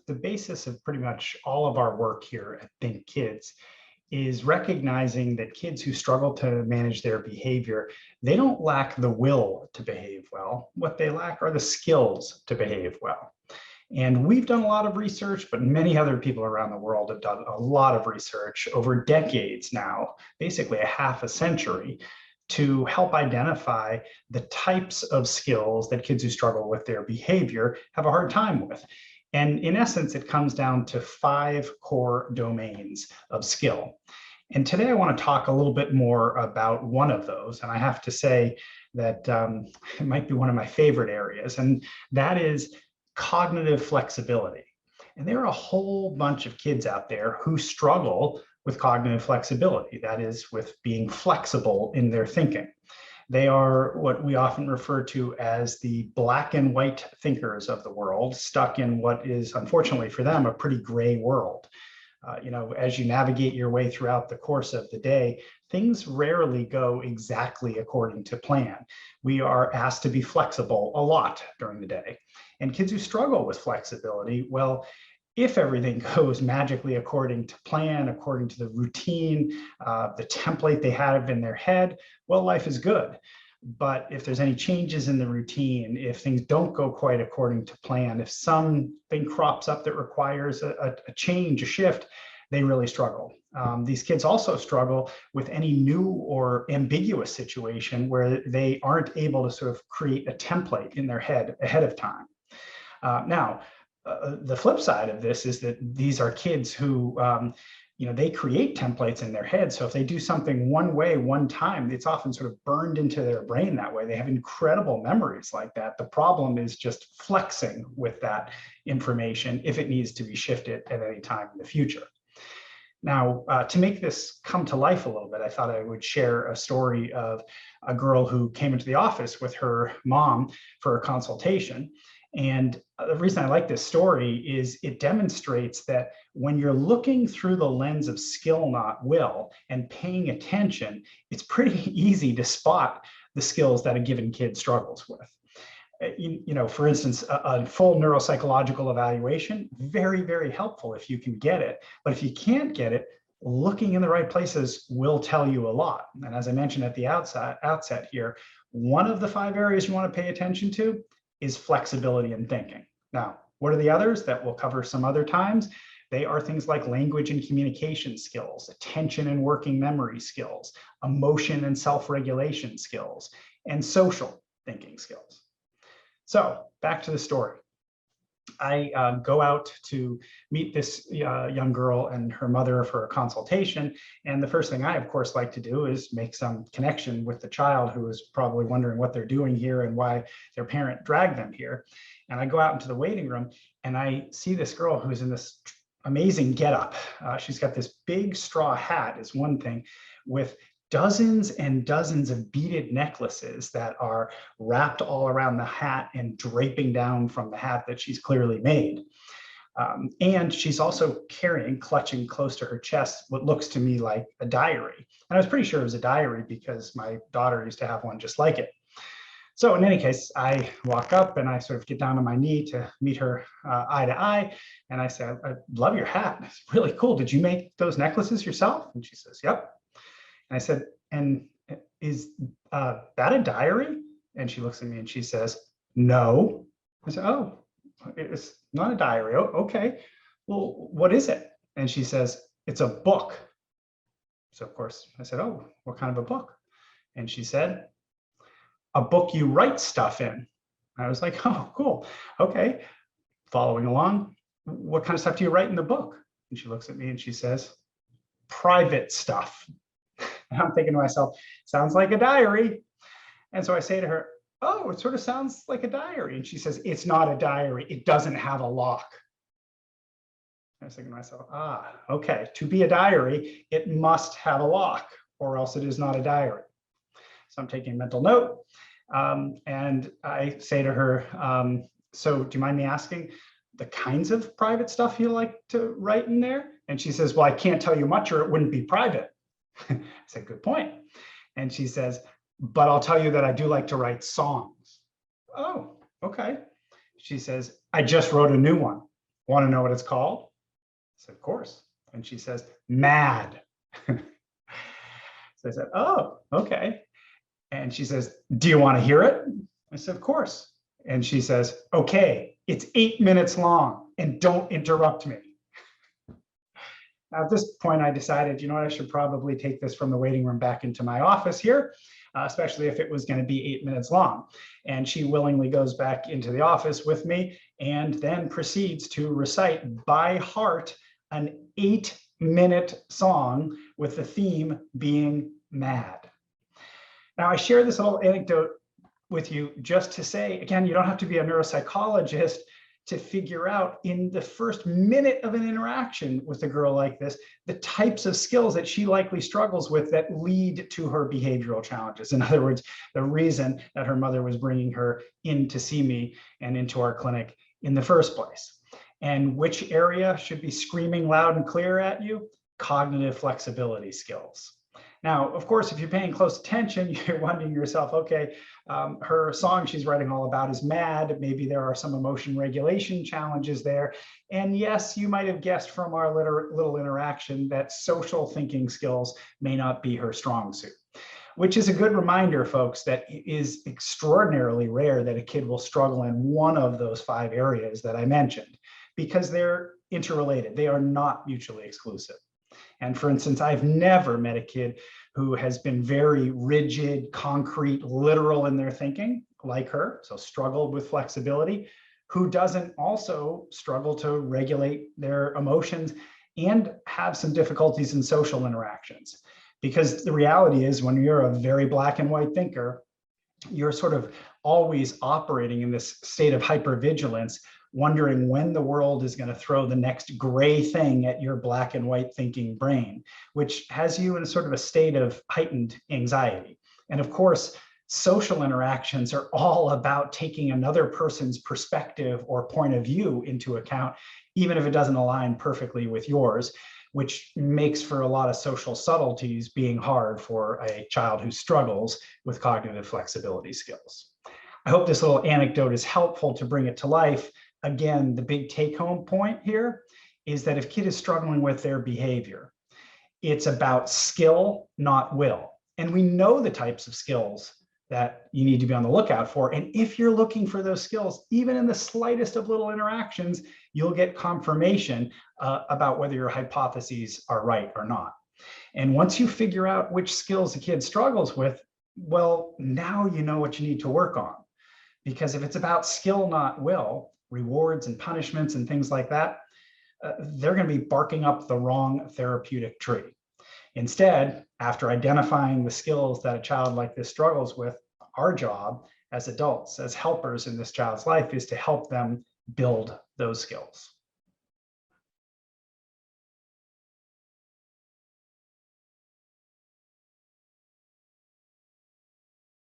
the basis of pretty much all of our work here at Think Kids is recognizing that kids who struggle to manage their behavior, they don't lack the will to behave well. What they lack are the skills to behave well. And we've done a lot of research, but many other people around the world have done a lot of research over decades now, basically a half a century, to help identify the types of skills that kids who struggle with their behavior have a hard time with. And in essence, it comes down to 5 core domains of skill. And today I want to talk a little bit more about one of those. And I have to say that it might be one of my favorite areas, and that is cognitive flexibility. And there are a whole bunch of kids out there who struggle with cognitive flexibility, that is, with being flexible in their thinking. They are what we often refer to as the black and white thinkers of the world, stuck in what is, unfortunately for them, a pretty gray world. As you navigate your way throughout the course of the day, things rarely go exactly according to plan. We are asked to be flexible a lot during the day. And kids who struggle with flexibility, well, if everything goes magically according to plan, according to the routine, the template they have in their head, well, life is good. But if there's any changes in the routine, if things don't go quite according to plan, if something crops up that requires a change, a shift, they really struggle. These kids also struggle with any new or ambiguous situation where they aren't able to sort of create a template in their head ahead of time. The flip side of this is that these are kids who, they create templates in their head. So if they do something one way, one time, it's often sort of burned into their brain that way. They have incredible memories like that. The problem is just flexing with that information if it needs to be shifted at any time in the future. Now, to make this come to life a little bit, I thought I would share a story of a girl who came into the office with her mom for a consultation. And the reason I like this story is it demonstrates that when you're looking through the lens of skill, not will, and paying attention, it's pretty easy to spot the skills that a given kid struggles with. For instance, a full neuropsychological evaluation, very, very helpful if you can get it. But if you can't get it, looking in the right places will tell you a lot. And as I mentioned at the outset here, one of the 5 areas you want to pay attention to is flexibility in thinking. Now, what are the others that we'll cover some other times? They are things like language and communication skills, attention and working memory skills, emotion and self-regulation skills, and social thinking skills. So back to the story. I go out to meet this young girl and her mother for a consultation. And the first thing I, of course, like to do is make some connection with the child who is probably wondering what they're doing here and why their parent dragged them here. And I go out into the waiting room and I see this girl who's in this amazing getup. She's got this big straw hat is one thing, with dozens and dozens of beaded necklaces that are wrapped all around the hat and draping down from the hat that she's clearly made. And she's also clutching close to her chest, what looks to me like a diary. And I was pretty sure it was a diary because my daughter used to have one just like it. So in any case, I walk up and I sort of get down on my knee to meet her eye to eye. And I say, I love your hat. It's really cool. Did you make those necklaces yourself? And she says, yep. And I said, and is that a diary? And she looks at me and she says, no. I said, oh, it's not a diary. Oh, okay. Well, what is it? And she says, it's a book. So of course I said, oh, what kind of a book? And she said, a book you write stuff in. I was like, oh, cool. Okay. Following along, what kind of stuff do you write in the book? And she looks at me and she says, private stuff. And I'm thinking to myself, sounds like a diary. And so I say to her, oh, it sort of sounds like a diary. And she says, it's not a diary. It doesn't have a lock. I was thinking to myself, okay, to be a diary, it must have a lock or else it is not a diary. So I'm taking a mental note. And I say to her, so do you mind me asking the kinds of private stuff you like to write in there? And she says, well, I can't tell you much or it wouldn't be private. I said, good point. And she says, but I'll tell you that I do like to write songs. Oh, okay. She says, I just wrote a new one. Want to know what it's called? I said, of course. And she says, mad. So I said, oh, okay. And she says, do you want to hear it? I said, of course. And she says, okay, it's 8 minutes long and don't interrupt me. Now, at this point, I decided, you know what, I should probably take this from the waiting room back into my office here, especially if it was going to be 8 minutes long. And she willingly goes back into the office with me and then proceeds to recite by heart an 8-minute song with the theme being mad. Now, I share this little anecdote with you just to say, again, you don't have to be a neuropsychologist to figure out in the first minute of an interaction with a girl like this, the types of skills that she likely struggles with that lead to her behavioral challenges. In other words, the reason that her mother was bringing her in to see me and into our clinic in the first place. And which area should be screaming loud and clear at you? Cognitive flexibility skills. Now, of course, if you're paying close attention, you're wondering to yourself, okay, her song she's writing all about is mad. Maybe there are some emotion regulation challenges there. And yes, you might have guessed from our little interaction that social thinking skills may not be her strong suit, which is a good reminder, folks, that it is extraordinarily rare that a kid will struggle in one of those 5 areas that I mentioned, because they're interrelated. They are not mutually exclusive. And for instance, I've never met a kid who has been very rigid, concrete, literal in their thinking, like her, so struggled with flexibility, who doesn't also struggle to regulate their emotions and have some difficulties in social interactions. Because the reality is, when you're a very black and white thinker, you're sort of always operating in this state of hypervigilance, wondering when the world is going to throw the next gray thing at your black and white thinking brain, which has you in sort of a state of heightened anxiety. And of course, social interactions are all about taking another person's perspective or point of view into account, even if it doesn't align perfectly with yours, which makes for a lot of social subtleties being hard for a child who struggles with cognitive flexibility skills. I hope this little anecdote is helpful to bring it to life. Again, the big take-home point here is that if a kid is struggling with their behavior, it's about skill, not will. And we know the types of skills that you need to be on the lookout for. And if you're looking for those skills, even in the slightest of little interactions, you'll get confirmation about whether your hypotheses are right or not. And once you figure out which skills a kid struggles with, well, now you know what you need to work on. Because if it's about skill, not will, rewards and punishments and things like that, they're going to be barking up the wrong therapeutic tree. Instead, after identifying the skills that a child like this struggles with, our job as adults, as helpers in this child's life, is to help them build those skills.